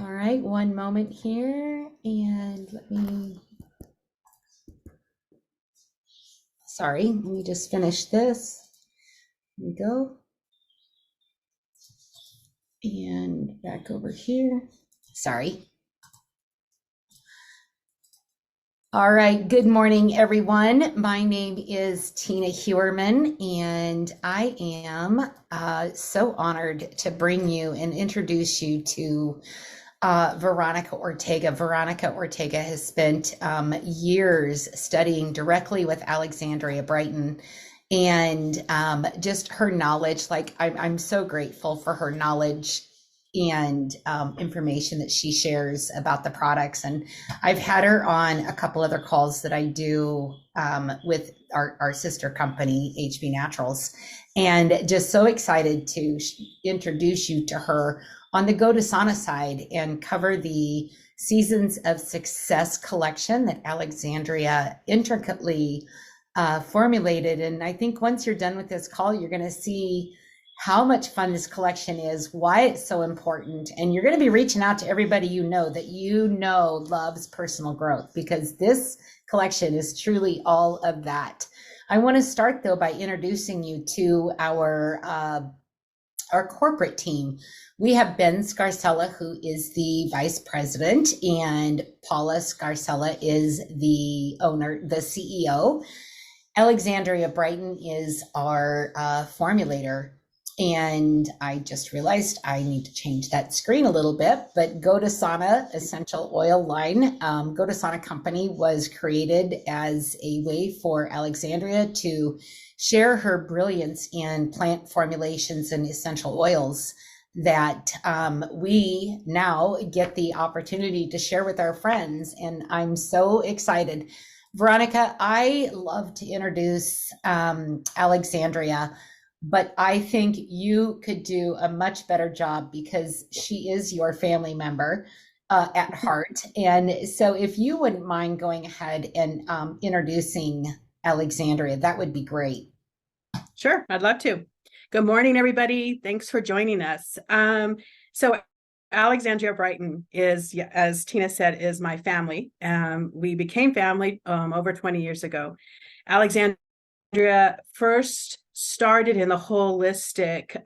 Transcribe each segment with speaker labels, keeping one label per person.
Speaker 1: All right, one moment here, and let me just finish this. Here we go. And back over here. Sorry. All right, good morning, everyone. My name is Tina Hewerman, and I am so honored to bring you and introduce you to Veronica Ortega. Veronica Ortega has spent years studying directly with Alexandria Brighton, and just her knowledge. Like, I'm so grateful for her knowledge and information that she shares about the products. And I've had her on a couple other calls that I do with our sister company, HB Naturals, and just so excited to introduce you to her on the GoDesana side and cover the Seasons of Success collection that Alexandria intricately formulated. And I think once you're done with this call, you're going to see how much fun this collection is, why it's so important. And you're going to be reaching out to everybody that loves personal growth, because this collection is truly all of that. I want to start, though, by introducing you to our corporate team. We have Ben Scarcella, who is the vice president, and Paula Scarcella is the owner, the CEO. Alexandria Brighton is our formulator. And I just realized I need to change that screen a little bit, but GoDesana essential oil line, GoDesana company was created as a way for Alexandria to share her brilliance in plant formulations and essential oils that we now get the opportunity to share with our friends. And I'm so excited. Veronica, I love to introduce Alexandria, but I think you could do a much better job because she is your family member at heart. And so if you wouldn't mind going ahead and introducing Alexandria, that would be great.
Speaker 2: Sure, I'd love to. Good morning, everybody. Thanks for joining us. So Alexandria Brighton is, as Tina said, is my family. We became family over 20 years ago. Alexandria first started in the holistic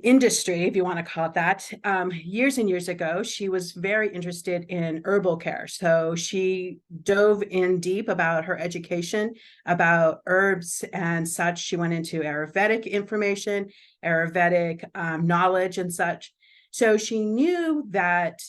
Speaker 2: industry, if you want to call it that, years and years ago. She was very interested in herbal care. So she dove in deep about her education, about herbs and such. She went into Ayurvedic information, Ayurvedic knowledge and such. So she knew that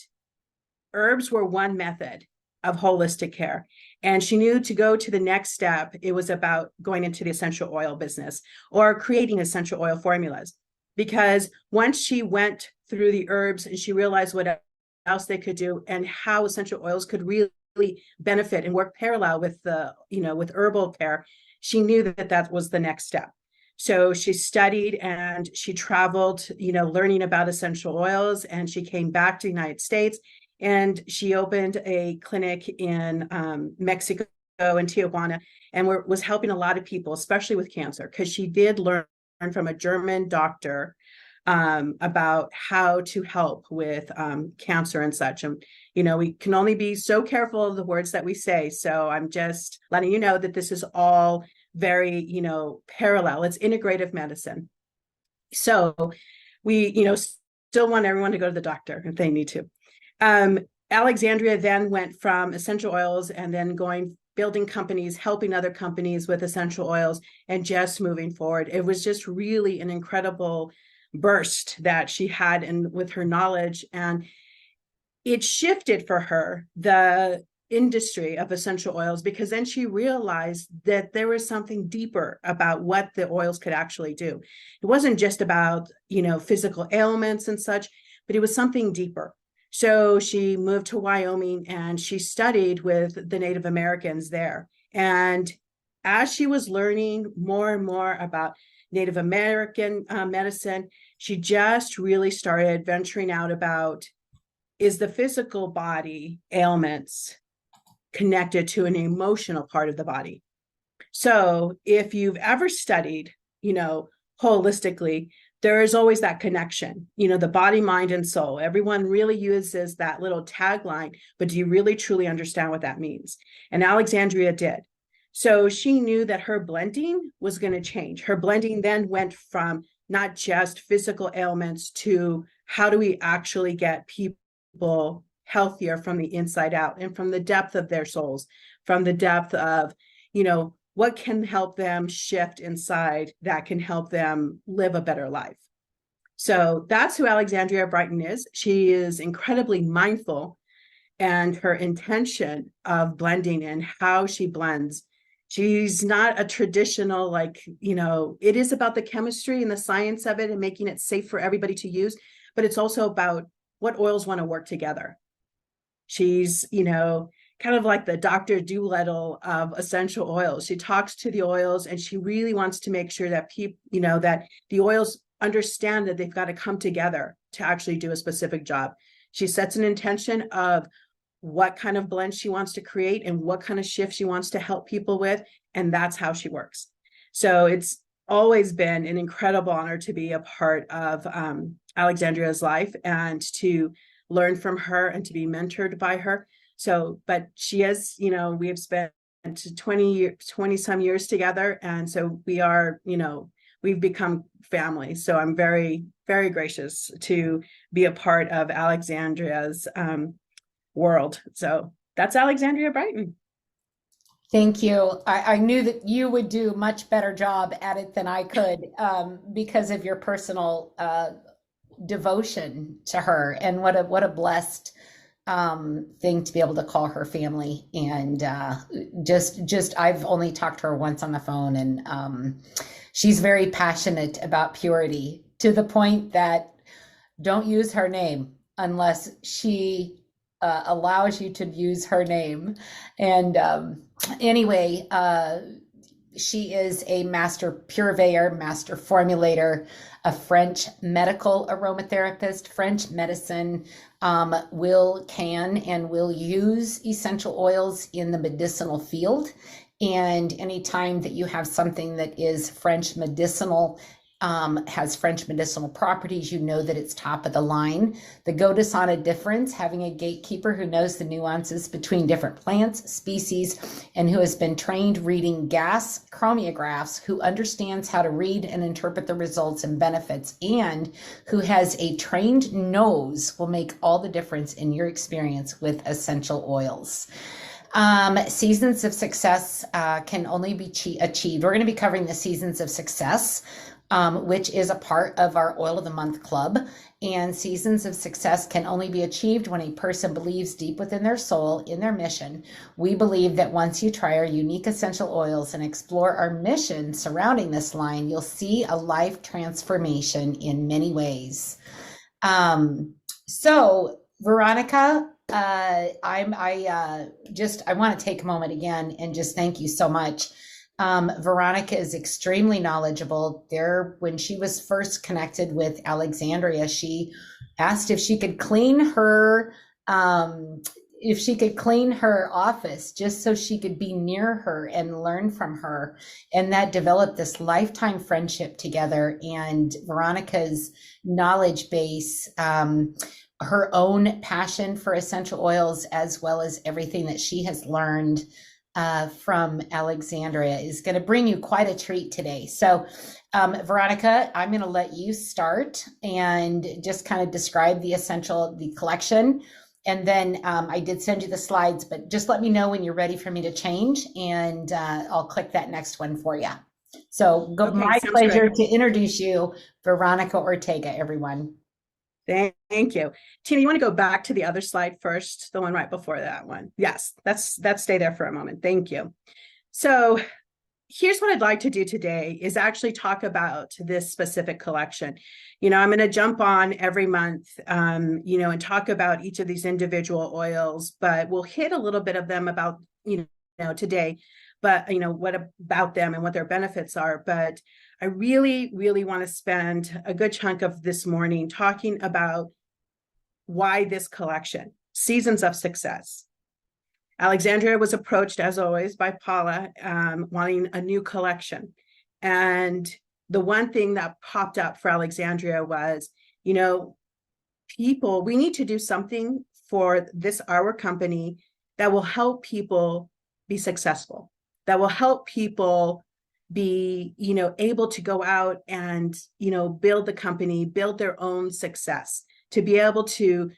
Speaker 2: herbs were one method of holistic care. And she knew to go to the next step, it was about going into the essential oil business or creating essential oil formulas. Because once she went through the herbs and she realized what else they could do and how essential oils could really benefit and work parallel with with herbal care, she knew that that was the next step. So she studied and she traveled, learning about essential oils, and she came back to the United States and she opened a clinic in Mexico, in Tijuana, and was helping a lot of people, especially with cancer, because she did learn from a German doctor about how to help with cancer and such. And, we can only be so careful of the words that we say. So I'm just letting you know that this is all very, parallel. It's integrative medicine. So we, still want everyone to go to the doctor if they need to. Alexandria then went from essential oils and then building companies, helping other companies with essential oils, and just moving forward. It was just really an incredible burst that she had and with her knowledge. And it shifted for her, the industry of essential oils, because then she realized that there was something deeper about what the oils could actually do. It wasn't just about, physical ailments and such, but it was something deeper. So she moved to Wyoming and she studied with the Native Americans there. And as she was learning more and more about Native American medicine, she just really started venturing out about, is the physical body ailments connected to an emotional part of the body? So if you've ever studied, holistically, there is always that connection, the body, mind, and soul. Everyone really uses that little tagline, but do you really truly understand what that means? And Alexandria did. So she knew that her blending was going to change. Her blending then went from not just physical ailments to how do we actually get people healthier from the inside out and from the depth of their souls, from the depth of, what can help them shift inside that can help them live a better life. So that's who Alexandria Brighton is. She is incredibly mindful, and her intention of blending and how she blends. She's not a traditional, it is about the chemistry and the science of it and making it safe for everybody to use, but it's also about what oils want to work together. She's, kind of like the Dr. Doolittle of essential oils. She talks to the oils and she really wants to make sure that people, that the oils understand that they've got to come together to actually do a specific job. She sets an intention of what kind of blend she wants to create and what kind of shift she wants to help people with. And that's how she works. So it's always been an incredible honor to be a part of Alexandria's life and to learn from her and to be mentored by her. So, but she has, we have spent 20 some years together. And so we are, we've become family. So I'm very, very gracious to be a part of Alexandria's world. So that's Alexandria Brighton.
Speaker 1: Thank you. I knew that you would do a much better job at it than I could because of your personal devotion to her, and what a blessed thing to be able to call her family. And just I've only talked to her once on the phone, and she's very passionate about purity to the point that don't use her name unless she allows you to use her name. And anyway, she is a master purveyor, master formulator, a French medical aromatherapist. French medicine can and will use essential oils in the medicinal field. And anytime that you have something that is French medicinal, has French medicinal properties, you know that it's top of the line. The GoDesana difference, having a gatekeeper who knows the nuances between different plants, species, and who has been trained reading gas chromographs, who understands how to read and interpret the results and benefits, and who has a trained nose, will make all the difference in your experience with essential oils. Seasons of success can only be achieved. We're going to be covering the seasons of success, which is a part of our Oil of the Month Club. And seasons of success can only be achieved when a person believes deep within their soul in their mission. We believe that once you try our unique essential oils and explore our mission surrounding this line, you'll see a life transformation in many ways. So Veronica, I want to take a moment again and just thank you so much. Veronica is extremely knowledgeable. When she was first connected with Alexandria, she asked if she could clean her office just so she could be near her and learn from her. And that developed this lifetime friendship together. And Veronica's knowledge base, her own passion for essential oils, as well as everything that she has learned from Alexandria, is going to bring you quite a treat today. So, Veronica, I'm going to let you start and just kind of describe the collection. And then I did send you the slides, but just let me know when you're ready for me to change, and I'll click that next one for you. So,
Speaker 2: Okay,
Speaker 1: my pleasure
Speaker 2: good
Speaker 1: to introduce you, Veronica Ortega, everyone.
Speaker 2: Thank you. Tina, you want to go back to the other slide first, the one right before that one? Yes, that's stay there for a moment. Thank you. So here's what I'd like to do today is actually talk about this specific collection. I'm going to jump on every month, and talk about each of these individual oils, but we'll hit a little bit of them about, today, but, what about them and what their benefits are. But I really, really want to spend a good chunk of this morning talking about why this collection, Seasons of Success. Alexandria was approached, as always, by Paula, wanting a new collection. And the one thing that popped up for Alexandria was, you know, people, we need to do something for this, our company, that will help people be successful, that will help people be, you know, able to go out and, you know, build the company, build their own success, to be able to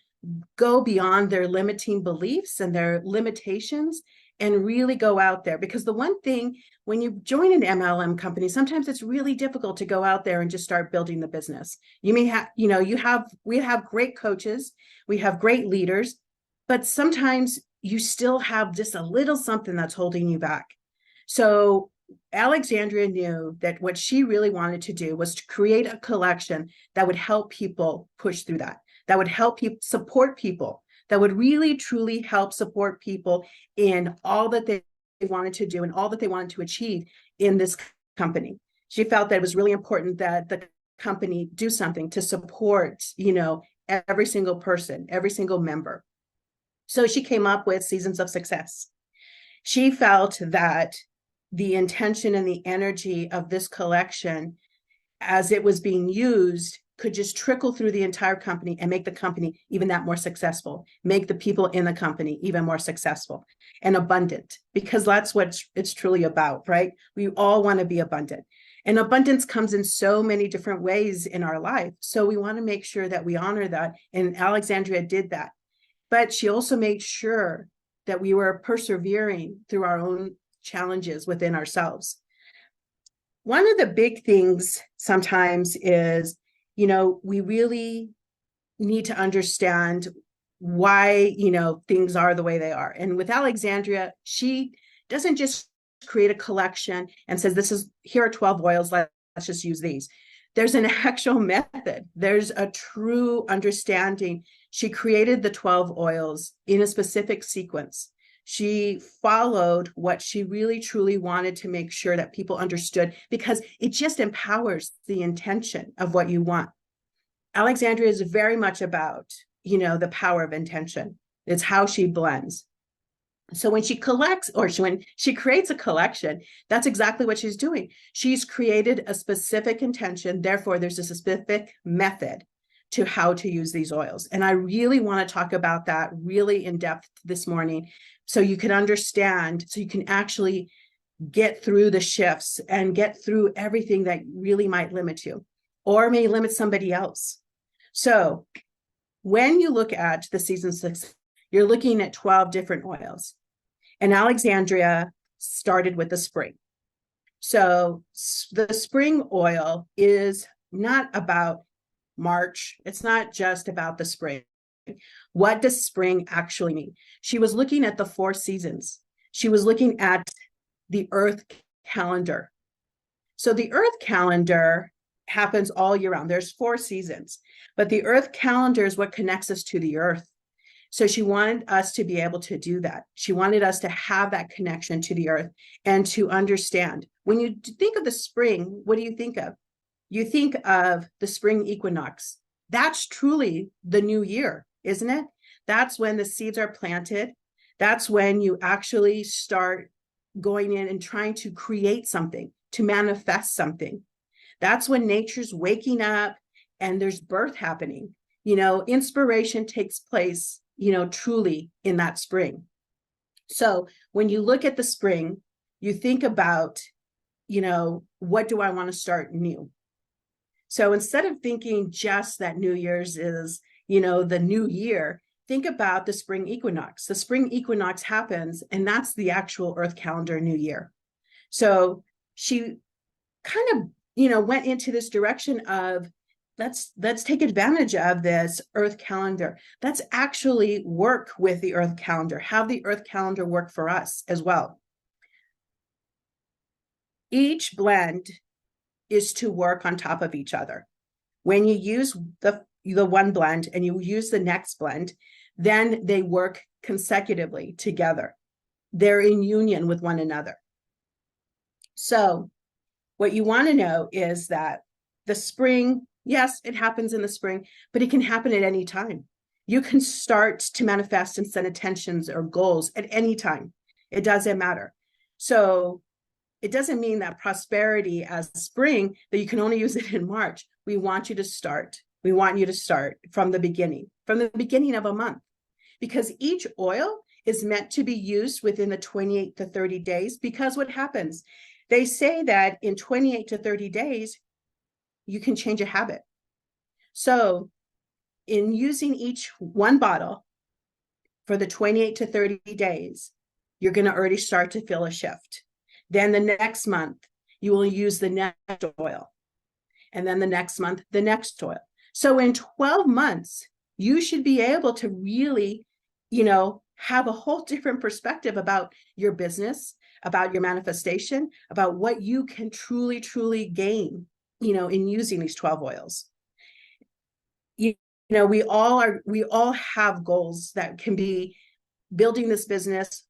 Speaker 2: go beyond their limiting beliefs and their limitations and really go out there. Because the one thing, when you join an MLM company, sometimes it's really difficult to go out there and just start building the business. You may have, you know, we have great coaches, we have great leaders, but sometimes you still have just a little something that's holding you back. So Alexandria knew that what she really wanted to do was to create a collection that would help people push through that would help people support people, that would really truly help support people in all that they wanted to do and all that they wanted to achieve in this company. She felt that it was really important that the company do something to support, you know, every single person, every single member. So she came up with Seasons of Success. She felt that the intention and the energy of this collection, as it was being used, could just trickle through the entire company and make the company even that more successful, make the people in the company even more successful and abundant, because that's what it's truly about, right? We all want to be abundant. And abundance comes in so many different ways in our life. So we want to make sure that we honor that. And Alexandria did that. But she also made sure that we were persevering through our own challenges within ourselves. One of the big things sometimes is, you know, we really need to understand why, you know, things are the way they are. And with Alexandria, she doesn't just create a collection and says, this is, here are 12 oils, let's just use these. There's an actual method. There's a true understanding. She created the 12 oils in a specific sequence. She followed what she really truly wanted to make sure that people understood, because it just empowers the intention of what you want. Alexandria is very much about, you know, the power of intention. It's how she blends. So when she collects, or when she creates a collection, that's exactly what she's doing. She's created a specific intention. Therefore, there's a specific method to how to use these oils. And I really want to talk about that really in depth this morning, so you can understand, so you can actually get through the shifts and get through everything that really might limit you or may limit somebody else. So when you look at the season 6, you're looking at 12 different oils. And Alexandria started with the spring. So the spring oil is not about March. It's not just about the spring. What does spring actually mean? She was looking at the 4 seasons. She was looking at the Earth calendar. So the Earth calendar happens all year round. There's 4 seasons, but the Earth calendar is what connects us to the Earth. So she wanted us to be able to do that. She wanted us to have that connection to the Earth and to understand. When you think of the spring, what do you think of? You think of the spring equinox. That's truly the new year, isn't it? That's when the seeds are planted. That's when you actually start going in and trying to create something, to manifest something. That's when nature's waking up and there's birth happening. You know, inspiration takes place, you know, truly in that spring. So when you look at the spring, you think about, you know, what do I want to start new? So instead of thinking just that New Year's is, you know, the new year, think about the spring equinox. The spring equinox happens, and that's the actual Earth calendar new year. So she kind of, you know, went into this direction of, let's take advantage of this Earth calendar. Let's actually work with the Earth calendar, have the Earth calendar work for us as well. Each blend is to work on top of each other. When you use the one blend and you use the next blend, then they work consecutively together. They're in union with one another. So what you want to know is that the spring, yes, it happens in the spring, but it can happen at any time. You can start to manifest and set intentions or goals at any time. It doesn't matter. So it doesn't mean that prosperity as spring, that you can only use it in March. We want you to start. We want you to start from the beginning of a month, because each oil is meant to be used within the 28 to 30 days. Because what happens? They say that in 28 to 30 days, you can change a habit. So in using each one bottle for the 28 to 30 days, you're going to already start to feel a shift. Then the next month, you will use the next oil. And then the next month, the next oil. So in 12 months, you should be able to really, have a whole different perspective about your business, about your manifestation, about what you can truly, truly gain, in using these 12 oils. We all have goals that can be building this business,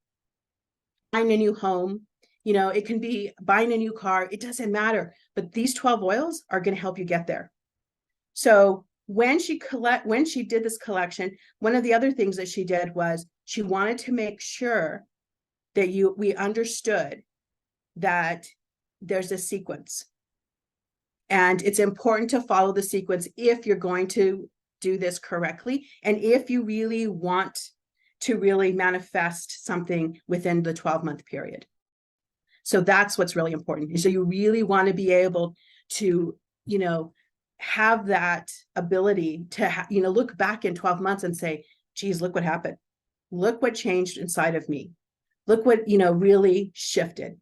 Speaker 2: buying a new home, it can be buying a new car, it doesn't matter. But these 12 oils are going to help you get there. So when she did this collection, one of the other things that she did was she wanted to make sure that we understood that there's a sequence. And it's important to follow the sequence if you're going to do this correctly, and if you really want to really manifest something within the 12-month period. So that's what's really important. So you really want to be able to, have that ability to, look back in 12 months and say, geez, look what happened. Look what changed inside of me. Look what, really shifted.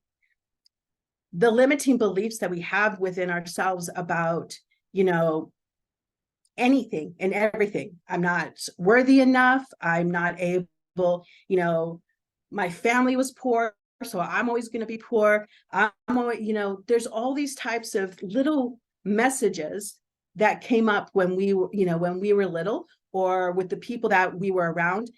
Speaker 2: The limiting beliefs that we have within ourselves about, anything and everything. I'm not worthy enough. I'm not able, my family was poor, so I'm always going to be poor. I'm always, there's all these types of little messages that came up when we were little, or with the people that we were around.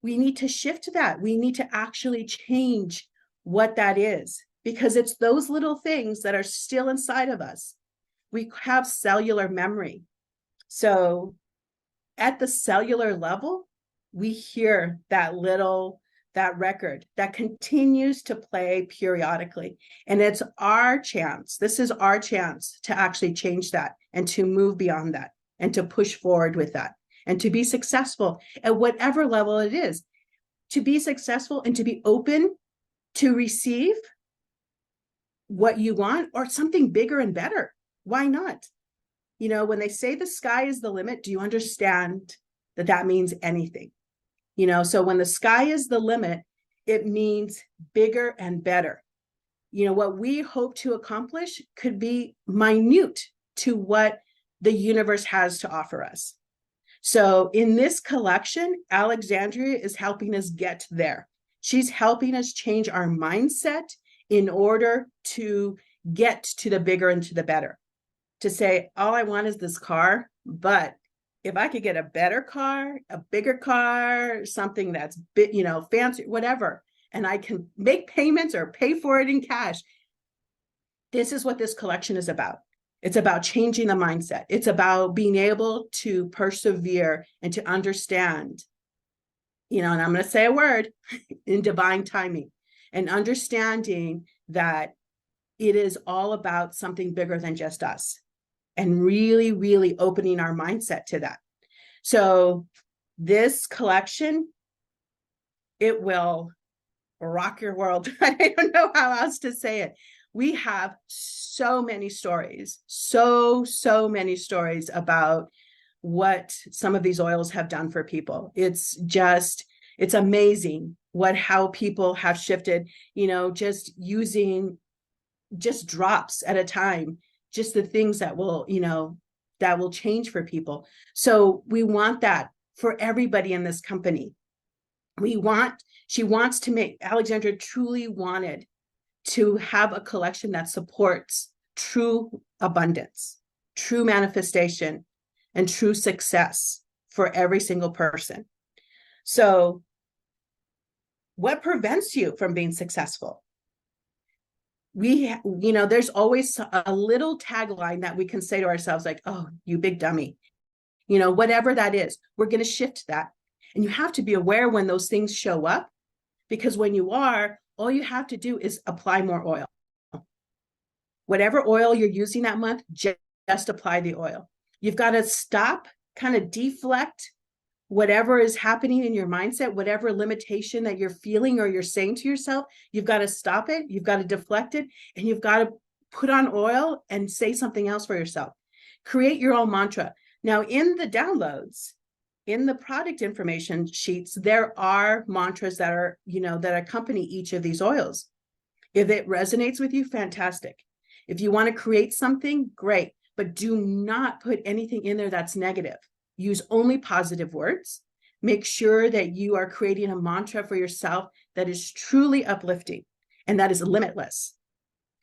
Speaker 2: We need to shift that. We need to actually change what that is, because it's those little things that are still inside of us. We have cellular memory. So at the cellular level, we hear that record that continues to play periodically. And it's our chance. This is our chance to actually change that and to move beyond that and to push forward with that and to be successful at whatever level it is. To be successful and to be open to receive what you want or something bigger and better. Why not? When they say the sky is the limit, do you understand that that means anything? So when the sky is the limit, it means bigger and better. What we hope to accomplish could be minute to what the universe has to offer us. So in this collection, Alexandria is helping us get there. She's helping us change our mindset in order to get to the bigger and to the better. To say, all I want is this car, but if I could get a better car, a bigger car, something that's fancy, whatever, and I can make payments or pay for it in cash. This is what this collection is about. It's about changing the mindset. It's about being able to persevere and to understand, and I'm going to say a word, in divine timing, and understanding that it is all about something bigger than just us, and really, really opening our mindset to that. So this collection, it will rock your world. I don't know how else to say it. We have so many stories, so many stories about what some of these oils have done for people. It's amazing how people have shifted, just using just drops at a time, just the things that will, that will change for people. So we want that for everybody in this company. Alexandra truly wanted to have a collection that supports true abundance, true manifestation, and true success for every single person. So what prevents you from being successful? There's always a little tagline that we can say to ourselves, like, oh, you big dummy, whatever that is. We're going to shift that. And you have to be aware when those things show up, because when you are, all you have to do is apply more oil. Whatever oil you're using that month, just apply the oil. You've got to stop, kind of deflect whatever is happening in your mindset, whatever limitation that you're feeling or you're saying to yourself. You've got to stop it, you've got to deflect it, and you've got to put on oil and say something else for yourself. Create your own mantra. Now, in the downloads, in the product information sheets, there are mantras that are, that accompany each of these oils. If it resonates with you, fantastic. If you want to create something, great, but do not put anything in there that's negative. Use only positive words. Make sure that you are creating a mantra for yourself that is truly uplifting and that is limitless.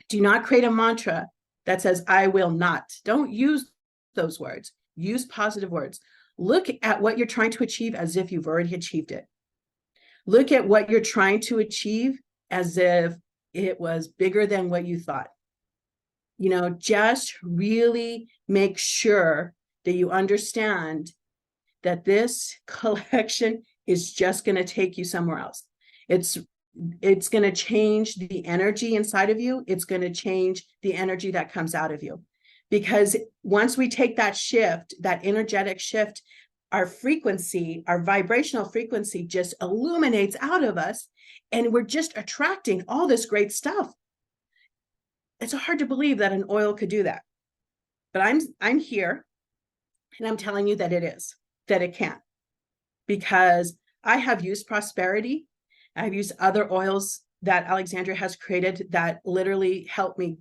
Speaker 2: Do not create a mantra that says, I will not. Don't use those words. Use positive words. Look at what you're trying to achieve as if you've already achieved it. Look at what you're trying to achieve as if it was bigger than what you thought. Just really make sure that you understand that this collection is just going to take you somewhere else. It's going to change the energy inside of you. It's going to change the energy that comes out of you. Because once we take that shift, that energetic shift, our frequency, our vibrational frequency just illuminates out of us, and we're just attracting all this great stuff. It's hard to believe that an oil could do that. But I'm here and I'm telling you that it is, that it can. Because I have used Prosperity. I've used other oils that Alexandria has created that literally help me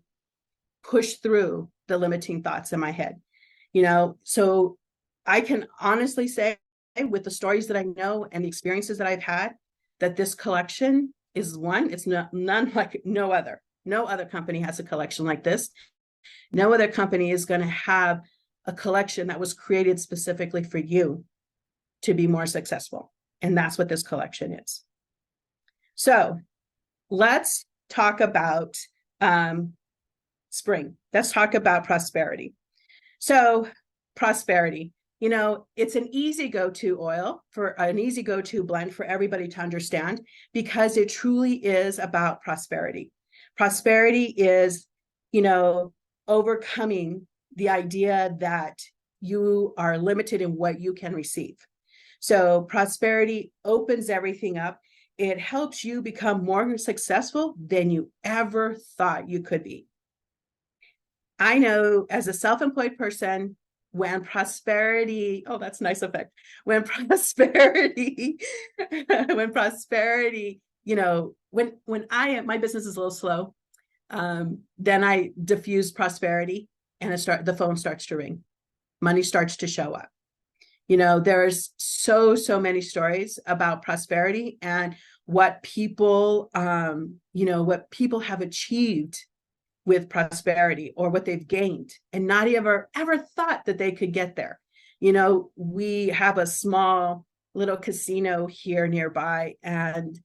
Speaker 2: push through the limiting thoughts in my head. So I can honestly say, with the stories that I know and the experiences that I've had, that this collection is one. It's none like no other. No other company has a collection like this. No other company is going to have a collection that was created specifically for you to be more successful. And that's what this collection is. So let's talk about spring. Let's talk about Prosperity. So Prosperity, it's an easy go-to oil, for an easy go-to blend for everybody to understand, because it truly is about prosperity. Prosperity is, overcoming the idea that you are limited in what you can receive. So Prosperity opens everything up. It helps you become more successful than you ever thought you could be. I know, as a self-employed person, when prosperity, oh, that's a nice effect. When prosperity, when prosperity, when my business is a little slow, then I diffuse prosperity and the phone starts to ring. Money starts to show up. There's so many stories about prosperity and what people, what people have achieved with prosperity, or what they've gained, and not ever thought that they could get there. We have a small little casino here nearby, and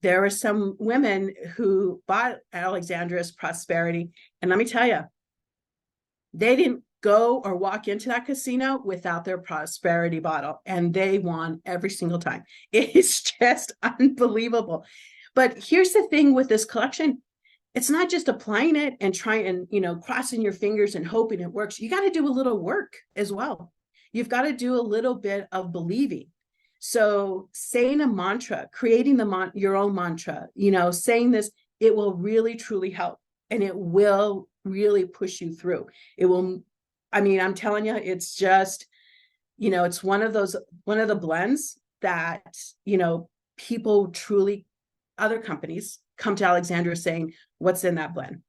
Speaker 2: there are some women who bought Alexandra's Prosperity. And let me tell you, they didn't go or walk into that casino without their Prosperity bottle, and they won every single time. It is just unbelievable. But here's the thing with this collection. It's not just applying it and trying and, crossing your fingers and hoping it works. You got to do a little work as well. You've got to do a little bit of believing. So saying a mantra, creating your own mantra, saying this, it will really, truly help. And it will really push you through. It will, I'm telling you, it's just, it's one of the blends that, people truly, other companies come to Alexandria saying, what's in that blend?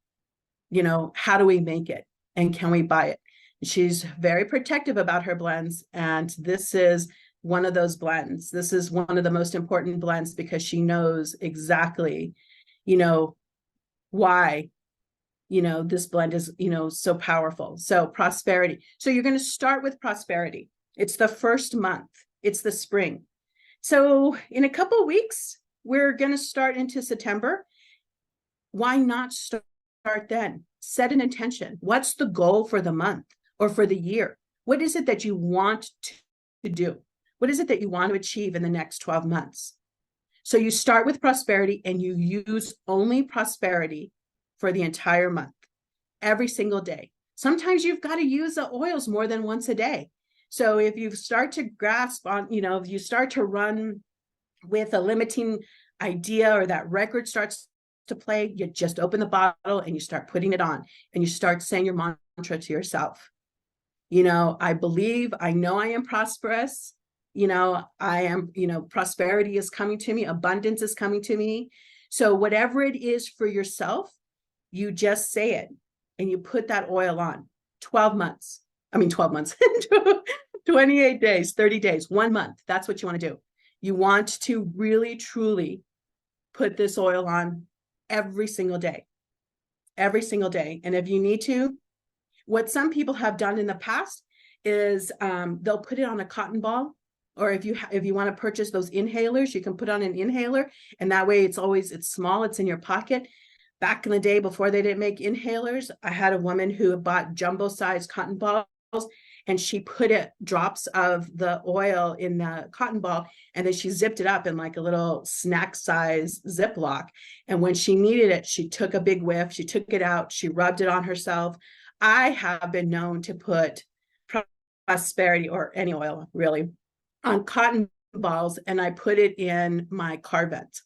Speaker 2: How do we make it? And can we buy it? She's very protective about her blends. And this is one of those blends. This is one of the most important blends, because she knows exactly, why, this blend is, so powerful. So Prosperity. So you're going to start with Prosperity. It's the first month. It's the spring. So in a couple of weeks, we're going to start into September. Why not start then? Set an intention. What's the goal for the month or for the year? What is it that you want to do? What is it that you want to achieve in the next 12 months? So you start with Prosperity and you use only Prosperity for the entire month. every single day. Sometimes you've got to use the oils more than once a day. So if you start to grasp on, if you start to run with a limiting idea, or that record starts to play, you just open the bottle and you start putting it on, and you start saying your mantra to yourself. I believe, I know I am prosperous. I am, prosperity is coming to me, abundance is coming to me. So whatever it is for yourself, you just say it and you put that oil on. 12 months. I mean, 12 months, 28 days, 30 days, 1 month. That's what you want to do. You want to really, truly put this oil on every single day, every single day. And if you need to, what some people have done in the past is they'll put it on a cotton ball, or if you want to purchase those inhalers, you can put on an inhaler, and that way it's small, it's in your pocket. Back in the day, before they didn't make inhalers, I had a woman who bought jumbo sized cotton balls, and she put drops of the oil in the cotton ball, and then she zipped it up in like a little snack size Ziploc. And when she needed it, she took a big whiff, she took it out, she rubbed it on herself. I have been known to put prosperity, or any oil really, on cotton balls, and I put it in my car vent.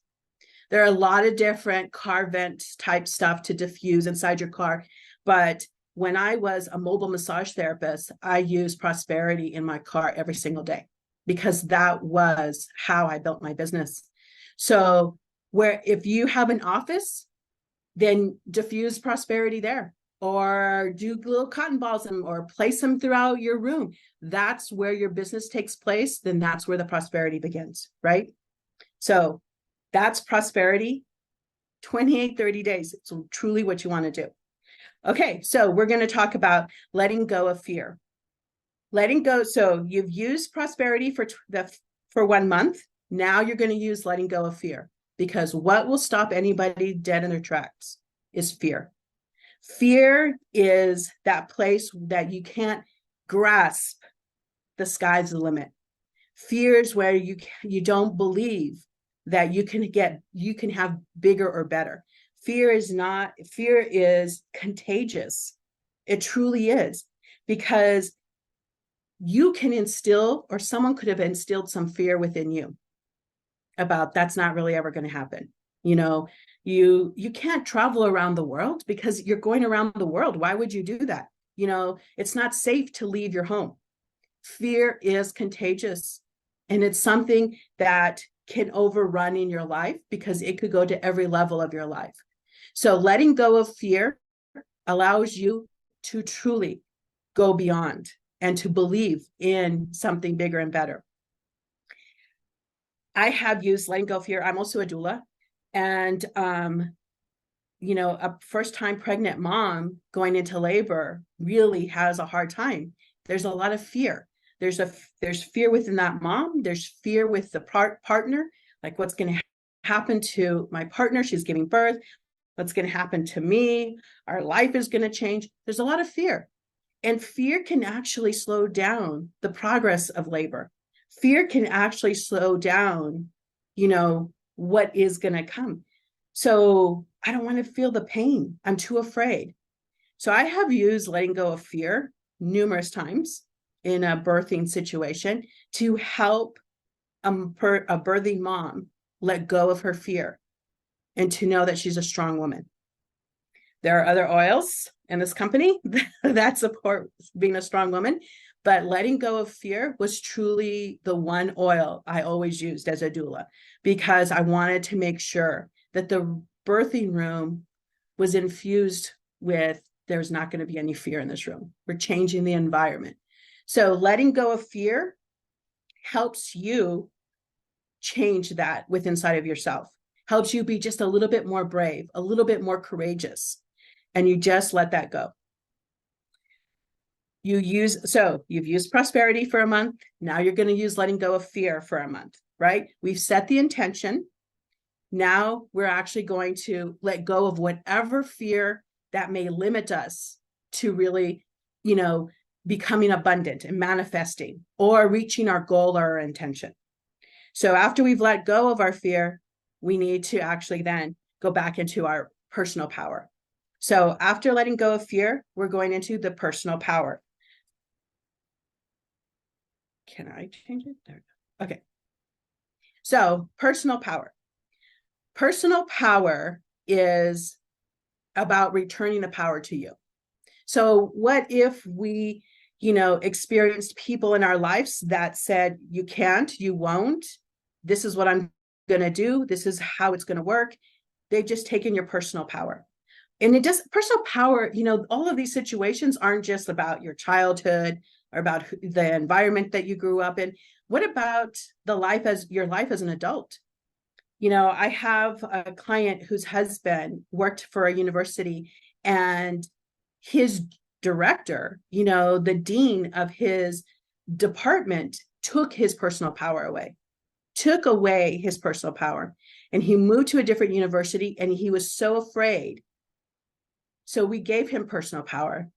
Speaker 2: There are a lot of different car vent type stuff to diffuse inside your car, but when I was a mobile massage therapist, I used prosperity in my car every single day, because that was how I built my business. So if you have an office, then diffuse prosperity there, or do little cotton balls or place them throughout your room. That's where your business takes place. Then that's where the prosperity begins, right? So that's prosperity, 28, 30 days. It's truly what you want to do. Okay, so we're going to talk about letting go of fear. Letting go. So you've used prosperity for 1 month. Now you're going to use letting go of fear, because what will stop anybody dead in their tracks is fear. Fear is that place that you can't grasp. The sky's the limit. Fear is where you don't believe that you can have bigger or better. Fear is contagious. It truly is, because you can instill, or someone could have instilled some fear within you about that's not really ever going to happen. You can't travel around the world because you're going around the world. Why would you do that? It's not safe to leave your home. Fear is contagious, and it's something that can overrun in your life, because it could go to every level of your life. So letting go of fear allows you to truly go beyond and to believe in something bigger and better. I have used letting go of fear. I'm also a doula, and a first-time pregnant mom going into labor really has a hard time. There's a lot of fear. There's fear within that mom. There's fear with the partner, like what's going to happen to my partner? She's giving birth. What's going to happen to me? Our life is going to change. There's a lot of fear, and fear can actually slow down the progress of labor. Fear can actually slow down, what is going to come. So I don't want to feel the pain. I'm too afraid. So I have used letting go of fear numerous times in a birthing situation to help a birthing mom let go of her fear and to know that she's a strong woman. There are other oils in this company that support being a strong woman, but letting go of fear was truly the one oil I always used as a doula, because I wanted to make sure that the birthing room was infused with, there's not going to be any fear in this room. We're changing the environment. So letting go of fear helps you change that within inside of yourself, helps you be just a little bit more brave, a little bit more courageous, and you just let that go. You've used prosperity for a month. Now you're going to use letting go of fear for a month, right? We've set the intention. Now we're actually going to let go of whatever fear that may limit us to really, becoming abundant and manifesting or reaching our goal or our intention. So after we've let go of our fear, we need to actually then go back into our personal power. So after letting go of fear, we're going into the personal power. Can I change it? There. Okay. So personal power. Personal power is about returning the power to you. So what if we, experienced people in our lives that said, you can't, you won't, this is what I'm going to do, this is how it's going to work. They've just taken your personal power. And it just personal power, all of these situations aren't just about your childhood or about the environment that you grew up in. What about your life as an adult? I have a client whose husband worked for a university, and his director, the dean of his department, took his personal power away, took away his personal power. And he moved to a different university, and he was so afraid. So we gave him personal power.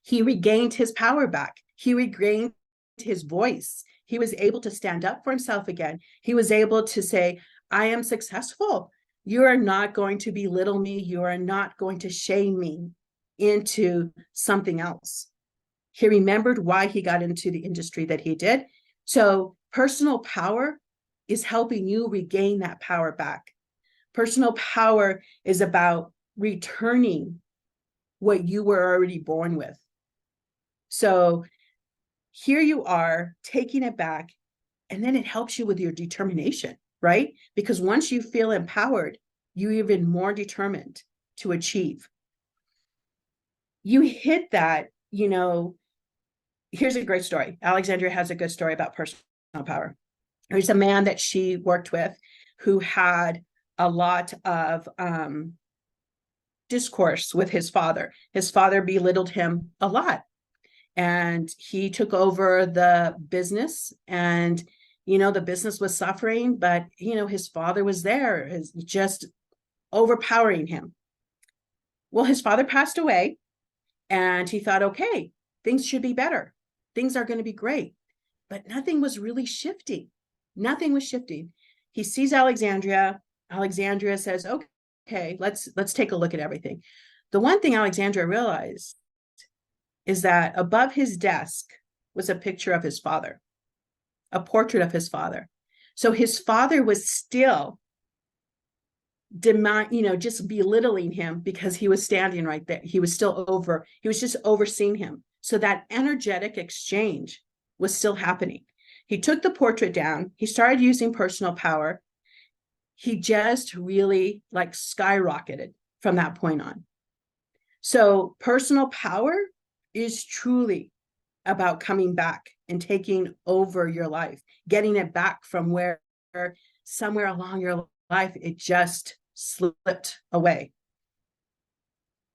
Speaker 2: He regained his power back. He regained his voice. He was able to stand up for himself again. He was able to say, I am successful. You are not going to belittle me. You are not going to shame me into something else. He remembered why he got into the industry that he did. So personal power is helping you regain that power back. Personal power is about returning what you were already born with. So here you are taking it back, and then it helps you with your determination, right? Because once you feel empowered, you're even more determined to achieve. You hit that, here's a great story. Alexandria has a good story about personal power. There's a man that she worked with who had a lot of discourse with his father. His father belittled him a lot. And he took over the business, and, the business was suffering, but, his father was there, just overpowering him. Well, his father passed away, and he thought, okay, things should be better. Things are going to be great. But nothing was really shifting. Nothing was shifting. He sees Alexandria. Alexandria says, okay, let's take a look at everything. The one thing Alexandria realized is that above his desk was a picture of his father, a portrait of his father. So his father was still just belittling him because he was standing right there. He was just overseeing him. So that energetic exchange was still happening. He took the portrait down. He started using personal power. He just really skyrocketed from that point on. So personal power is truly about coming back and taking over your life, getting it back from where somewhere along your life it just slipped away.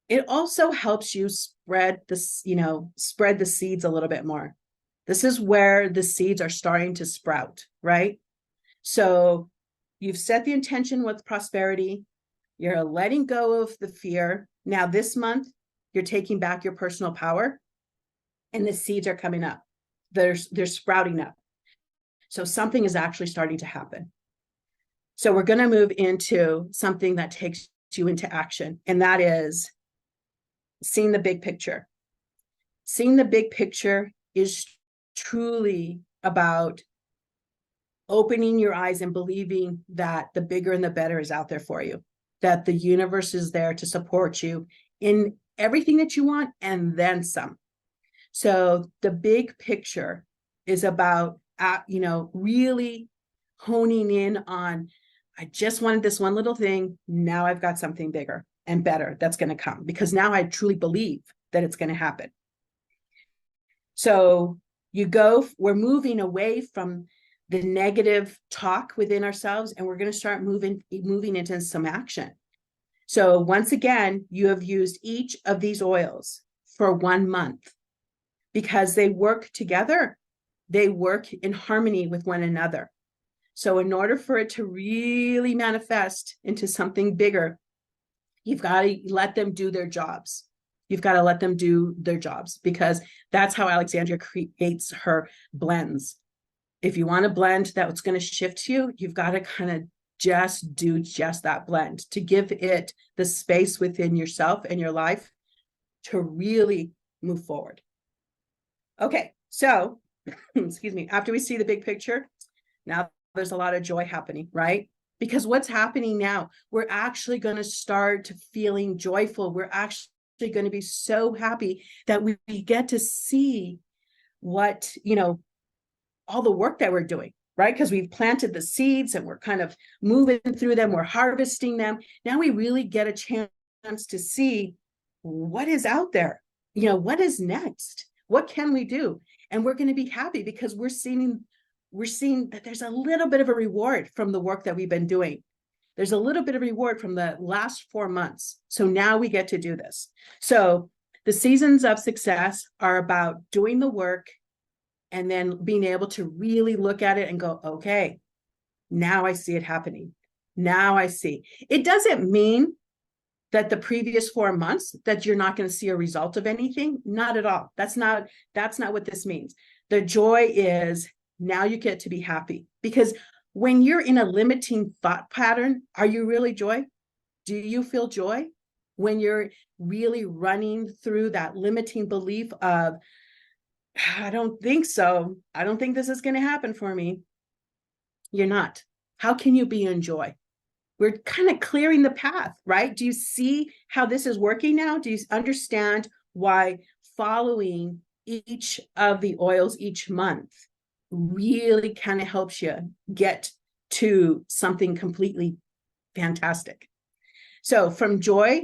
Speaker 2: It also helps you spread the seeds a little bit more. This is where the seeds are starting to sprout, right? So you've set the intention with prosperity. You're letting go of the fear. Now this month, you're taking back your personal power, and the seeds are coming up. They're sprouting up. So something is actually starting to happen. So we're going to move into something that takes you into action, and that is seeing the big picture. Seeing the big picture is truly about opening your eyes and believing that the bigger and the better is out there for you, that the universe is there to support you in everything that you want and then some. So the big picture is about, really honing in on, I just wanted this one little thing. Now I've got something bigger and better that's going to come, because now I truly believe that it's going to happen. So we're moving away from the negative talk within ourselves, and we're going to start moving into some action. So once again, you have used each of these oils for 1 month because they work together. They work in harmony with one another. So in order for it to really manifest into something bigger, you've got to let them do their jobs. You've got to let them do their jobs, because that's how Alexandria creates her blends. If you want a blend that's going to shift you, you've got to kind of just do just that blend, to give it the space within yourself and your life to really move forward. Okay, so excuse me, after we see the big picture, now there's a lot of joy happening, right? Because what's happening now, we're actually going to start feeling joyful. We're actually going to be so happy that we get to see what, all the work that we're doing, right? Because we've planted the seeds and we're kind of moving through them, we're harvesting them. Now we really get a chance to see what is out there, what is next? What can we do? And we're going to be happy because we're seeing that there's a little bit of a reward from the work that we've been doing. There's a little bit of reward from the last 4 months. So now we get to do this. So the seasons of success are about doing the work and then being able to really look at it and go, okay, now I see it happening. Now I see. It doesn't mean that the previous 4 months that you're not going to see a result of anything. Not at all. That's not what this means. The joy is now you get to be happy, because when you're in a limiting thought pattern, are you really joy? Do you feel joy when you're really running through that limiting belief of, I don't think so. I don't think this is going to happen for me. You're not. How can you be in joy? We're kind of clearing the path, right? Do you see how this is working now? Do you understand why following each of the oils each month really kind of helps you get to something completely fantastic? So from joy,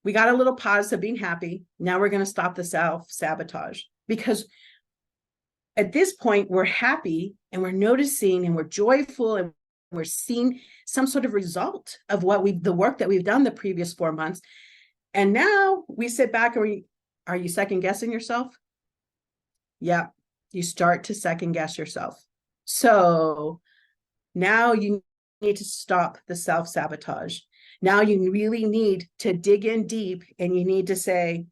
Speaker 2: we got a little pause of being happy. Now we're going to stop the self-sabotage, because at this point we're happy and we're noticing and we're joyful and we're seeing some sort of result of the work that we've done the previous 4 months. And now we sit back and are you second guessing yourself? Yeah, you start to second guess yourself. So now you need to stop the self-sabotage. Now you really need to dig in deep and you need to say,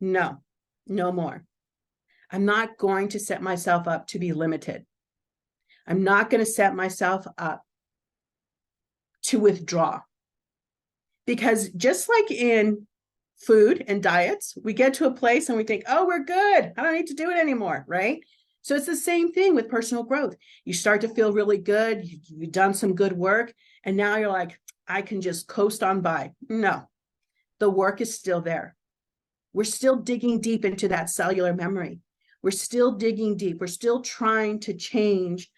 Speaker 2: no, no more. I'm not going to set myself up to be limited. I'm not going to set myself up to withdraw. Because just like in food and diets, we get to a place and we think, oh, we're good. I don't need to do it anymore, right? So it's the same thing with personal growth. You start to feel really good. You've done some good work. And now you're like, I can just coast on by. No, the work is still there. We're still digging deep into that cellular memory. We're still digging deep. We're still trying to change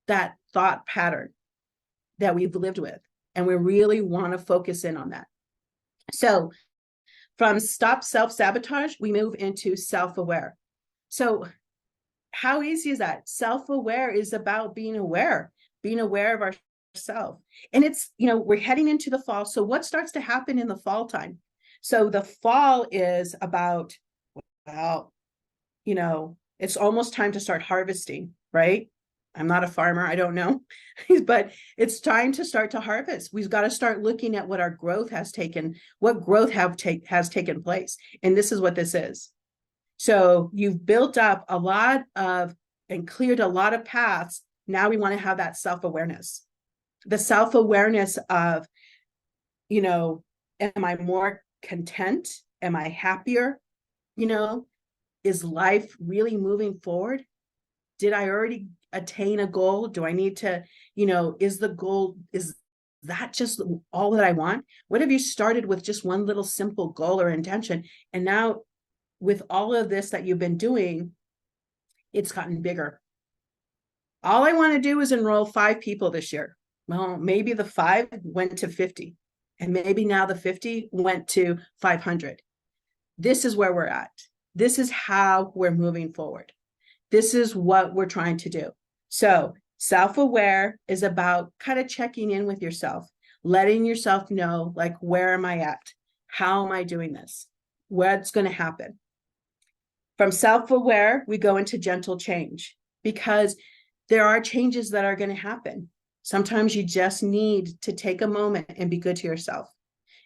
Speaker 2: that thought pattern that we've lived with. And we really want to focus in on that. So from stop self-sabotage, we move into self-aware. So how easy is that? Self-aware is about being aware of ourselves. And it's, we're heading into the fall. So what starts to happen in the fall time? So the fall is about, well, it's almost time to start harvesting, right? I'm not a farmer, I don't know, but it's time to start to harvest. We've got to start looking at what our growth has taken, what growth has taken place. And this is what this is. So you've built up a lot of and cleared a lot of paths. Now we want to have that self-awareness. The self-awareness of, am I more content? Am I happier? Is life really moving forward? Did I already attain a goal? Do I need to, is that just all that I want? What if you started with just one little simple goal or intention? And now with all of this that you've been doing, it's gotten bigger. All I want to do is enroll 5 people this year. Well, maybe the 5 went to 50, and maybe now the 50 went to 500. This is where we're at. This is how we're moving forward. This is what we're trying to do. So self-aware is about kind of checking in with yourself, letting yourself know, like, where am I at? How am I doing this? What's going to happen? From self-aware, we go into gentle change, because there are changes that are going to happen. Sometimes you just need to take a moment and be good to yourself.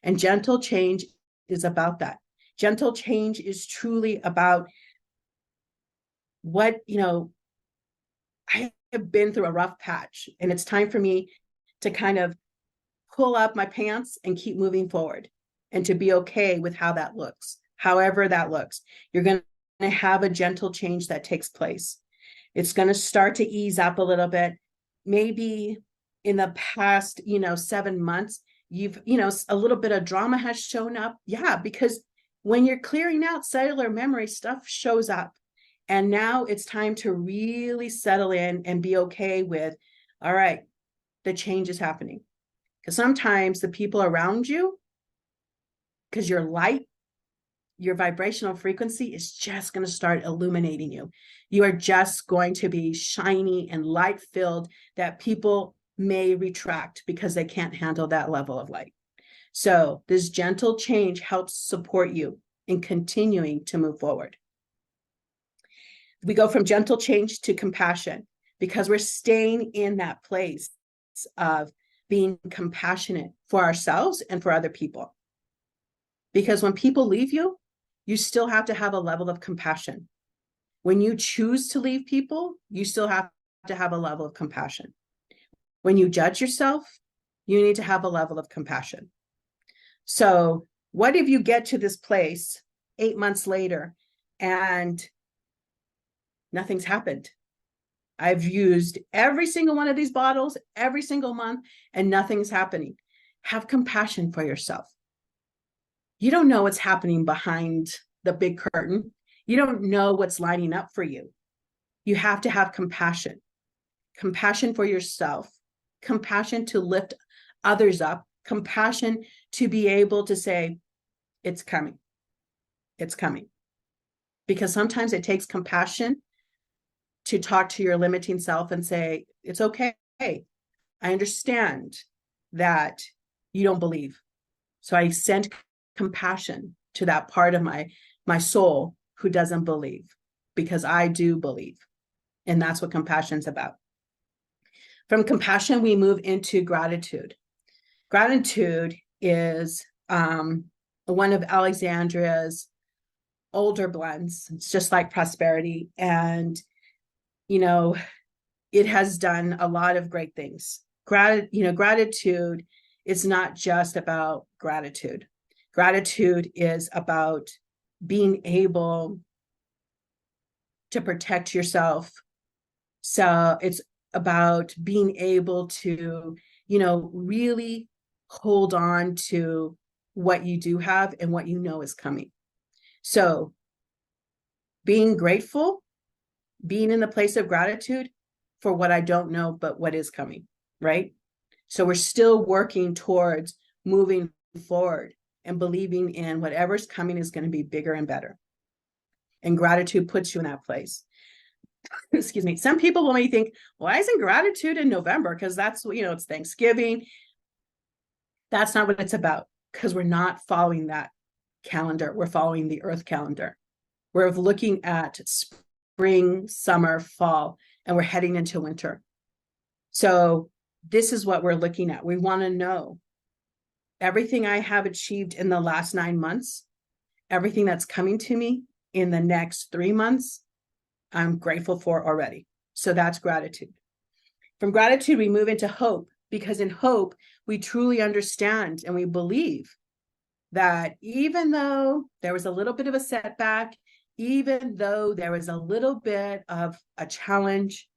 Speaker 2: And gentle change is about that. Gentle change is truly about what, I have been through a rough patch, and it's time for me to kind of pull up my pants and keep moving forward, and to be okay with how that looks, however that looks. You're going to have a gentle change that takes place. It's going to start to ease up a little bit. Maybe in the past, 7 months, you've, a little bit of drama has shown up. Yeah, because when you're clearing out cellular memory, stuff shows up. And now it's time to really settle in and be okay with, all right, the change is happening. Because sometimes the people around you, because you're light, your vibrational frequency is just going to start illuminating you. You are just going to be shiny and light filled that people may retract because they can't handle that level of light. So this gentle change helps support you in continuing to move forward. We go from gentle change to compassion because we're staying in that place of being compassionate for ourselves and for other people. Because when people leave you, you still have to have a level of compassion. When you choose to leave people, you still have to have a level of compassion. When you judge yourself, you need to have a level of compassion. So what if you get to this place 8 months later and nothing's happened? I've used every single one of these bottles every single month and nothing's happening. Have compassion for yourself. You don't know what's happening behind the big curtain. You don't know what's lining up for you. You have to have compassion. Compassion for yourself, compassion to lift others up, compassion to be able to say, it's coming. It's coming. Because sometimes it takes compassion to talk to your limiting self and say, it's okay. I understand that you don't believe. So I send compassion to that part of my soul who doesn't believe, because I do believe. And that's what compassion's about. From compassion, we move into gratitude. Gratitude is one of Alexandria's older blends. It's just like prosperity. And, it has done a lot of great things. Gratitude is not just about gratitude. Gratitude is about being able to protect yourself. So it's about being able to, really hold on to what you do have and what you know is coming. So being grateful, being in the place of gratitude for what I don't know, but what is coming, right? So we're still working towards moving forward and believing in whatever's coming is going to be bigger and better. And gratitude puts you in that place. Excuse me. Some people will maybe think, why isn't gratitude in November? Because that's, it's Thanksgiving. That's not what it's about, because we're not following that calendar. We're following the Earth calendar. We're looking at spring, summer, fall, and we're heading into winter. So this is what we're looking at. We want to know everything I have achieved in the last 9 months, everything that's coming to me in the next 3 months, I'm grateful for already. So that's gratitude. From gratitude, we move into hope, because in hope, we truly understand and we believe that even though there was a little bit of a setback, even though there was a little bit of a challenge,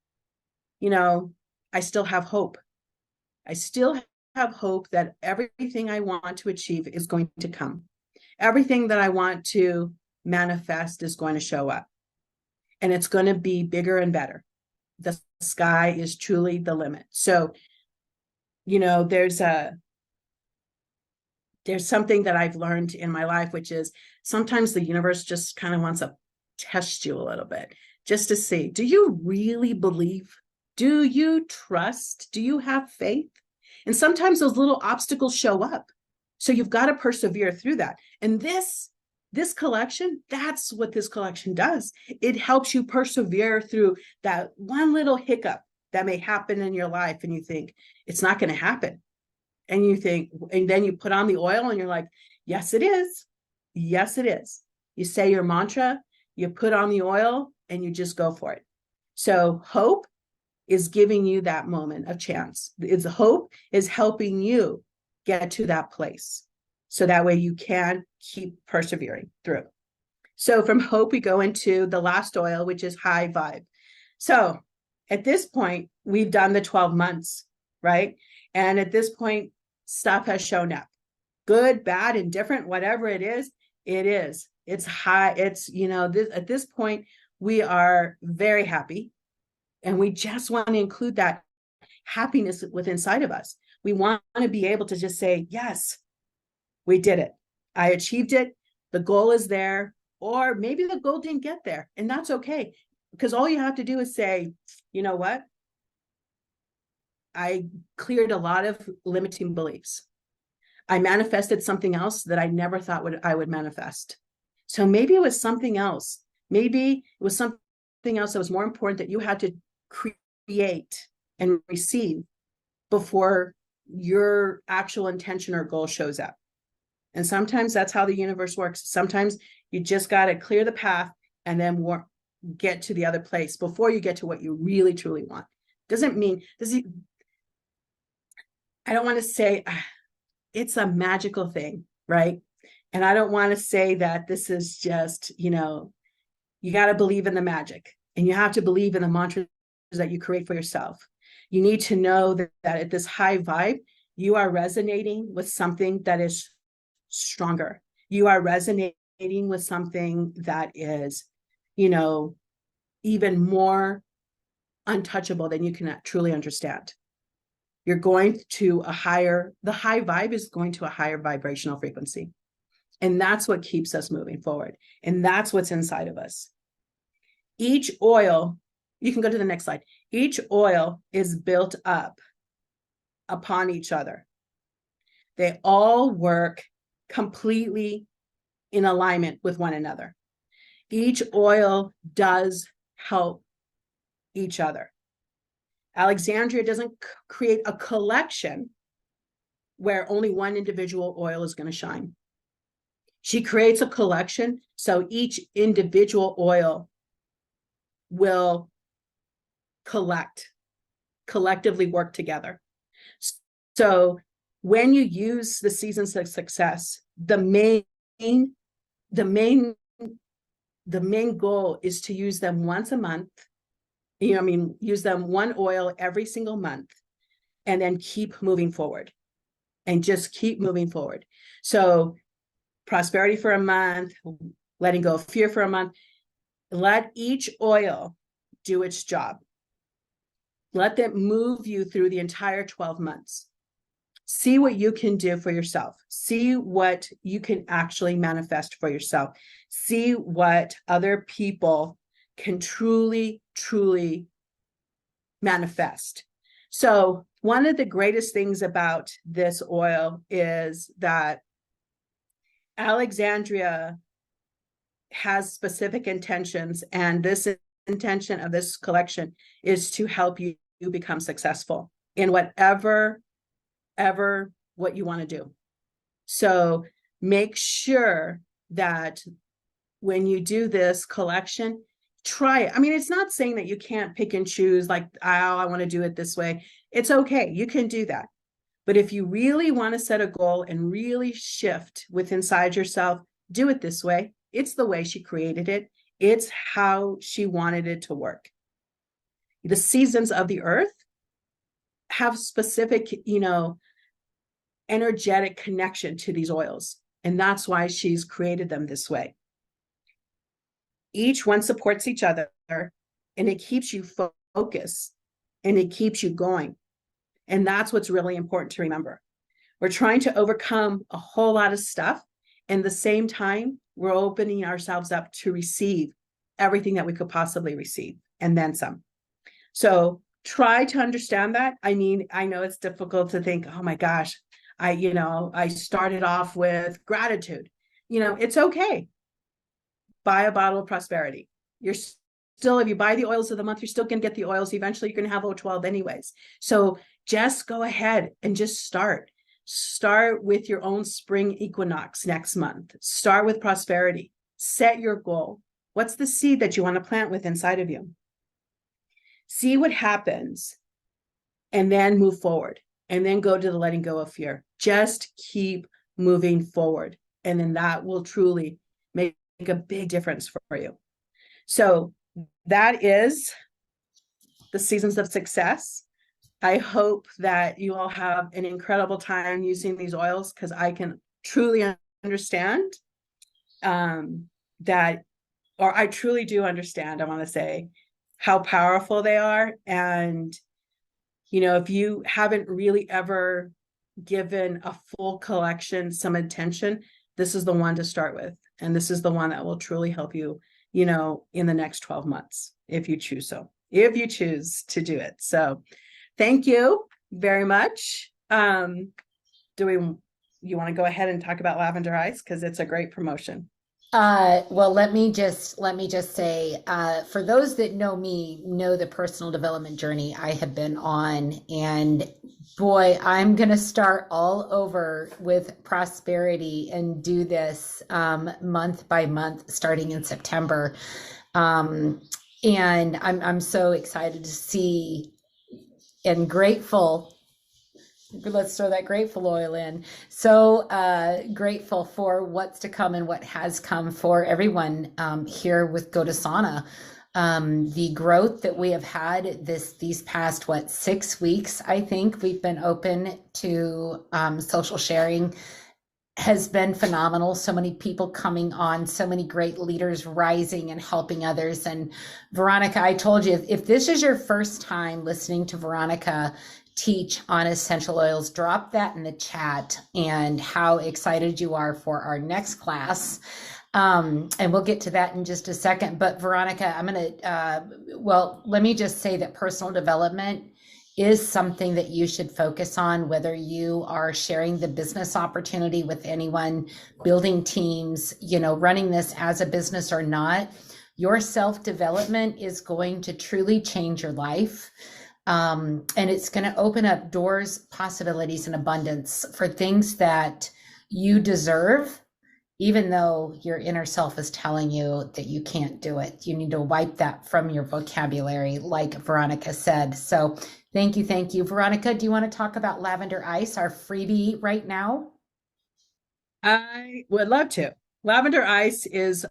Speaker 2: I still have hope. I still have hope that everything I want to achieve is going to come. Everything that I want to manifest is going to show up. And it's going to be bigger and better. The sky is truly the limit. So, there's something that I've learned in my life, which is sometimes the universe just kind of wants to test you a little bit, just to see, do you really believe? Do you trust? Do you have faith? And sometimes those little obstacles show up. So you've got to persevere through that. And this collection, that's what this collection does. It helps you persevere through that one little hiccup that may happen in your life. And you think it's not going to happen. And you think, and then you put on the oil and you're like, yes, it is. Yes, it is. You say your mantra, you put on the oil and you just go for it. So hope is giving you that moment of chance. It's hope is helping you get to that place. So that way you can keep persevering through. So from hope, we go into the last oil, which is high vibe. So at this point, we've done the 12 months, right? And at this point, stuff has shown up. Good, bad, indifferent, whatever it is, it is. It's high. It's, at this point, we are very happy. And we just want to include that happiness within inside of us. We want to be able to just say, yes, we did it. I achieved it. The goal is there. Or maybe the goal didn't get there. And that's okay. Because all you have to do is say, you know what? I cleared a lot of limiting beliefs. I manifested something else that I never thought I would manifest. So maybe it was something else. Maybe it was something else that was more important that you had to create and receive before your actual intention or goal shows up. And sometimes that's how the universe works. Sometimes you just got to clear the path and then get to the other place before you get to what you really, truly want. Doesn't mean, I don't want to say it's a magical thing, right? And I don't want to say that this is just, you got to believe in the magic and you have to believe in the mantras that you create for yourself. You need to know that at this high vibe, you are resonating with something that is stronger. You are resonating with something that is, even more untouchable than you can truly understand. You're going to the high vibe is going to a higher vibrational frequency. And that's what keeps us moving forward. And that's what's inside of us. Each oil, you can go to the next slide. Each oil is built up upon each other. They all work completely in alignment with one another. Each oil does help each other. Alexandria doesn't create a collection where only one individual oil is going to shine. She creates a collection so each individual oil will collectively work together. So when you use the seasons of success, the main goal is to use them once a month. Use them one oil every single month and then keep moving forward and just keep moving forward. So prosperity for a month, letting go of fear for a month. Let each oil do its job. Let them move you through the entire 12 months. See what you can do for yourself. See what you can actually manifest for yourself. See what other people can truly, truly manifest. So one of the greatest things about this oil is that Alexandria has specific intentions, and this intention of this collection is to help you become successful in whatever what you want to do. So make sure that when you do this collection, try it. It's not saying that you can't pick and choose, like, oh, I want to do it this way. It's okay. You can do that. But if you really want to set a goal and really shift within inside yourself, do it this way. It's the way she created it. It's how she wanted it to work. The seasons of the earth have specific, energetic connection to these oils. And that's why she's created them this way. Each one supports each other, and it keeps you focused and it keeps you going. And that's what's really important to remember. We're trying to overcome a whole lot of stuff. And at the same time, we're opening ourselves up to receive everything that we could possibly receive and then some. So try to understand that. I know it's difficult to think, oh my gosh, I started off with gratitude. It's okay. Buy a bottle of prosperity. You're still, if you buy the oils of the month, you're still going to get the oils. Eventually, you're going to have O12 anyways. So just go ahead and just start. Start with your own spring equinox next month. Start with prosperity. Set your goal. What's the seed that you want to plant with inside of you? see what happens, and then move forward, and then go to the letting go of fear. Just keep moving forward. And then that will truly make a big difference for you. So that is the seasons of success. I hope that you all have an incredible time using these oils, because I can truly understand that, or I truly do understand, I want to say, how powerful they are. And, if you haven't really ever given a full collection some attention, this is the one to start with. And this is the one that will truly help you, in the next 12 months, if you choose to do it. So thank you very much. You want to go ahead and talk about lavender ice? Because it's a great promotion.
Speaker 1: Well, let me just say, for those that know me, know the personal development journey I have been on, and boy, I'm gonna start all over with prosperity and do this month by month, starting in September. Um, and I'm so excited to see and grateful. Let's throw that grateful oil in. So grateful for what's to come and what has come for everyone here with GoDesana. The growth that we have had these past 6 weeks, I think we've been open to social sharing, has been phenomenal. So many people coming on, so many great leaders rising and helping others. And Veronica, I told you, if this is your first time listening to Veronica teach on essential oils, drop that in the chat and how excited you are for our next class. And we'll get to that in just a second. But Veronica, let me just say that personal development is something that you should focus on, whether you are sharing the business opportunity with anyone, building teams, running this as a business or not. Your self-development is going to truly change your life. And it's going to open up doors, possibilities, and abundance for things that you deserve, even though your inner self is telling you that you can't do it. You need to wipe that from your vocabulary, like Veronica said. So thank you. Thank you. Veronica, do you want to talk about lavender ice, our freebie right now?
Speaker 2: I would love to. Lavender ice is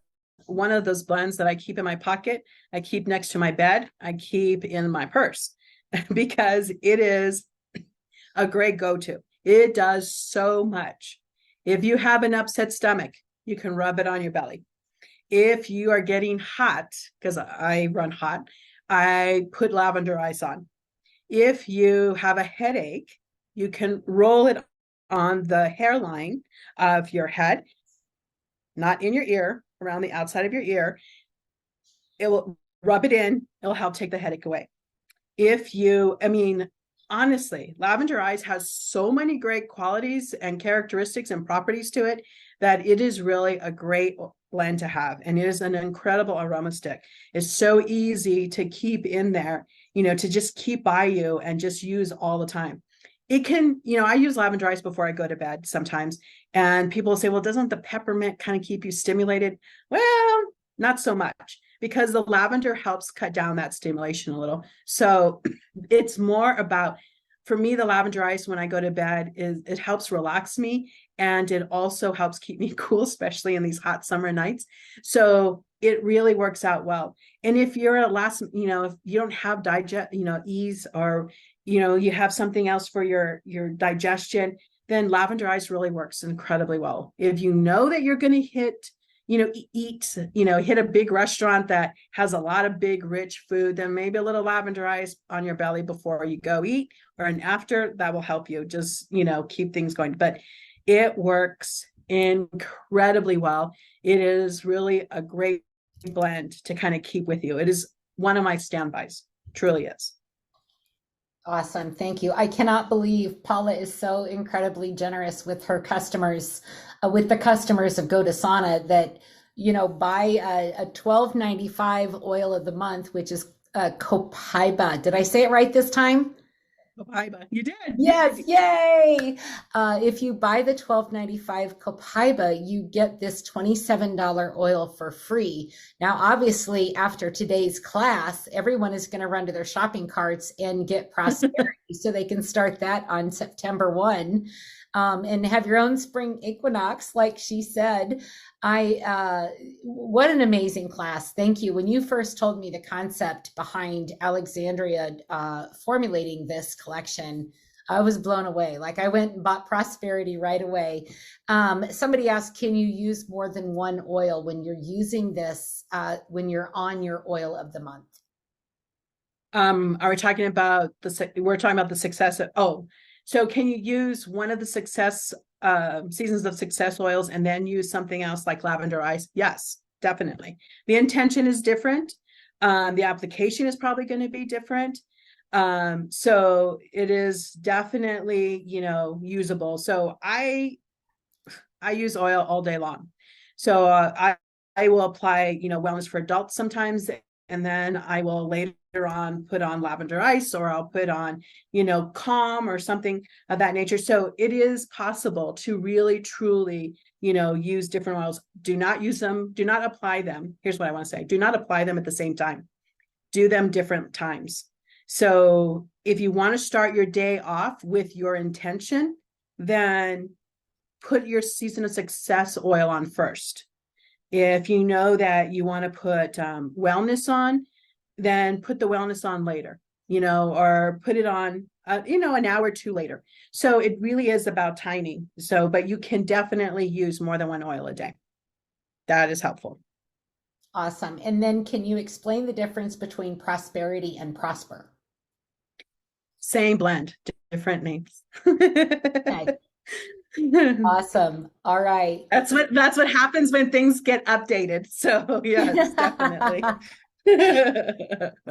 Speaker 2: one of those blends that I keep in my pocket. I keep next to my bed. I keep in my purse because it is a great go-to. It does so much. If you have an upset stomach, you can rub it on your belly. If you are getting hot, because I run hot, I put lavender ice on. If you have a headache, you can roll it on the hairline of your head, not in your ear, around the outside of your ear. It will rub it in. It'll help take the headache away. Honestly, lavender ice has so many great qualities and characteristics and properties to it that it is really a great blend to have. And it is an incredible aroma stick. It's so easy to keep in there, to just keep by you and just use all the time. It can, I use lavender ice before I go to bed sometimes. And people say, well, doesn't the peppermint kind of keep you stimulated? Well, not so much, because the lavender helps cut down that stimulation a little. So it's more about, for me, the lavender ice when I go to bed it helps relax me, and it also helps keep me cool, especially in these hot summer nights. So it really works out well. And if you're if you don't have ease, or you have something else for your digestion, then lavender ice really works incredibly well. If you know that you're going to hit a big restaurant that has a lot of big, rich food, then maybe a little lavender ice on your belly before you go eat, or an after, that will help you just, keep things going. But it works incredibly well. It is really a great blend to kind of keep with you. It is one of my standbys, truly is.
Speaker 1: Awesome. Thank you. I cannot believe Paula is so incredibly generous with her customers, with the customers of GoDesana, that, buy a $12.95 oil of the month, which is Copaiba. Did I say it right this time?
Speaker 2: Copaiba. You did.
Speaker 1: Yes,
Speaker 2: Yay.
Speaker 1: yay! If you buy the 12.95 Copaiba, you get this $27 oil for free. Now, obviously, after today's class, everyone is going to run to their shopping carts and get Prosperity so they can start that on September 1, and have your own spring equinox, like she said. What an amazing class. Thank you. When you first told me the concept behind Alexandria formulating this collection, I was blown away. Like I went and bought Prosperity right away. Somebody asked, can you use more than one oil when you're using this, when you're on your oil of the month?
Speaker 2: Are we talking about we're talking about the success of, so can you use one of the success seasons of success oils and then use something else like lavender ice? Yes, definitely. The intention is different. The application is probably going to be different. So it is definitely, usable. So I use oil all day long. So I will apply, wellness for adults sometimes, and then I will later on put on lavender ice, or I'll put on, calm or something of that nature. So it is possible to really truly, use different oils. Do not use them, do not apply them. Here's what I want to say. Do not apply them at the same time. Do them different times. So if you want to start your day off with your intention, then put your season of success oil on first. If you know that you want to put wellness on, then put the wellness on later, or put it on, an hour or two later. So it really is about timing. So, but you can definitely use more than one oil a day. That is helpful.
Speaker 1: Awesome. And then can you explain the difference between Prosperity and Prosper?
Speaker 2: Same blend, different names.
Speaker 1: Okay. Awesome. All right.
Speaker 2: That's what happens when things get updated. So yes, definitely.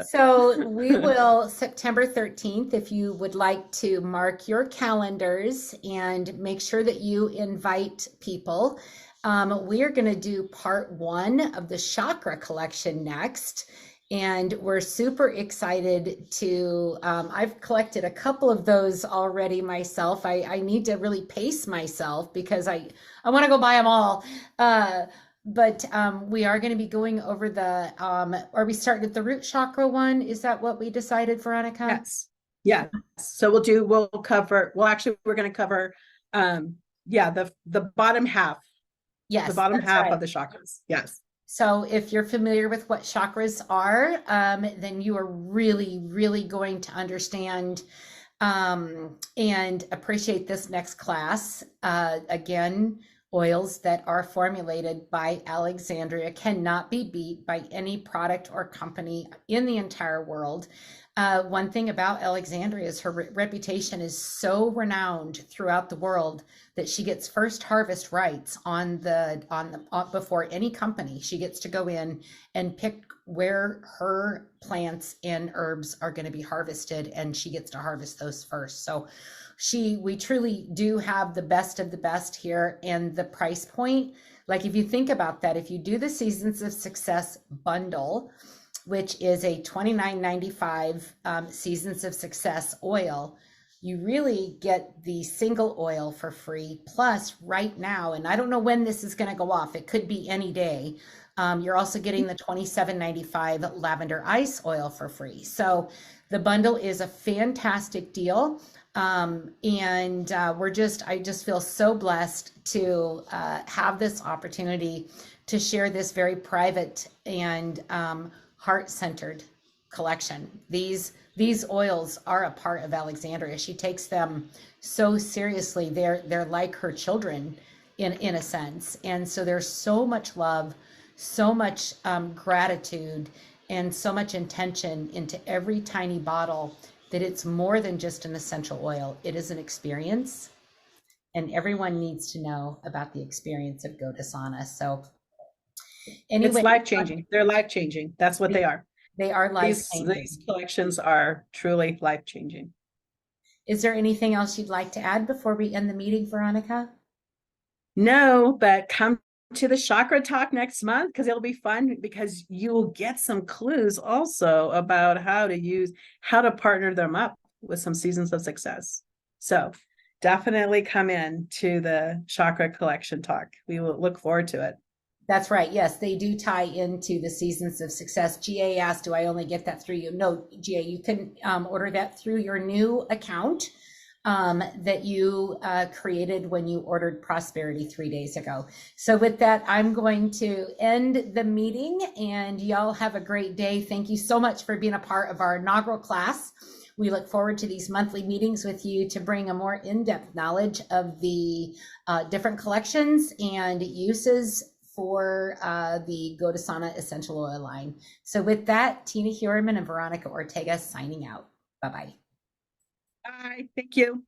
Speaker 1: So we will September 13th, if you would like to mark your calendars and make sure that you invite people. We are going to do part one of the chakra collection next. And we're super excited to, I've collected a couple of those already myself. I need to really pace myself because I want to go buy them all. But we are going to be going over are we starting at the root chakra one? Is that what we decided, Veronica?
Speaker 2: Yes. Yeah. So we're going to cover, the bottom half,
Speaker 1: Yes, that's
Speaker 2: of
Speaker 1: right.
Speaker 2: the chakras. Yes.
Speaker 1: So if you're familiar with what chakras are, then you are really, really going to understand and appreciate this next class. Again, oils that are formulated by Alexandria cannot be beat by any product or company in the entire world. One thing about Alexandria is her reputation is so renowned throughout the world that she gets first harvest rights before any company. She gets to go in and pick where her plants and herbs are going to be harvested, and she gets to harvest those first. So we truly do have the best of the best here, and the price point, like if you think about that, if you do the Seasons of Success bundle, which is a $29.95 Seasons of Success oil, you really get the single oil for free. Plus, right now, and I don't know when this is going to go off, it could be any day. You're also getting the $27.95 lavender ice oil for free. So the bundle is a fantastic deal. And I just feel so blessed to have this opportunity to share this very private and heart-centered collection. These oils are a part of Alexandria. She takes them so seriously. They're like her children in a sense. And so there's so much love, so much gratitude, and so much intention into every tiny bottle that it's more than just an essential oil. It is an experience, and everyone needs to know about the experience of GoDesana. So
Speaker 2: It's
Speaker 1: anyway,
Speaker 2: life-changing. They're life-changing. That's what they are.
Speaker 1: they are life
Speaker 2: These
Speaker 1: changing.
Speaker 2: collections are truly life-changing.
Speaker 1: Is there anything else you'd like to add before we end the meeting, Veronica?
Speaker 2: No, but come to the chakra talk next month because it'll be fun because you'll get some clues also about how to partner them up. with some seasons of success. So definitely come in to the chakra collection talk. We will look forward to it.
Speaker 1: That's right. Yes, they do tie into the seasons of success. GA asked, do I only get that through you? No, GA, you can order that through your new account that you created when you ordered Prosperity 3 days ago. So with that, I'm going to end the meeting, and y'all have a great day. Thank you so much for being a part of our inaugural class. We look forward to these monthly meetings with you to bring a more in-depth knowledge of the different collections and uses for the GoDesana essential oil line. So with that, Tina Heuerman and Veronica Ortega signing out. Bye-bye.
Speaker 2: Bye. Thank you.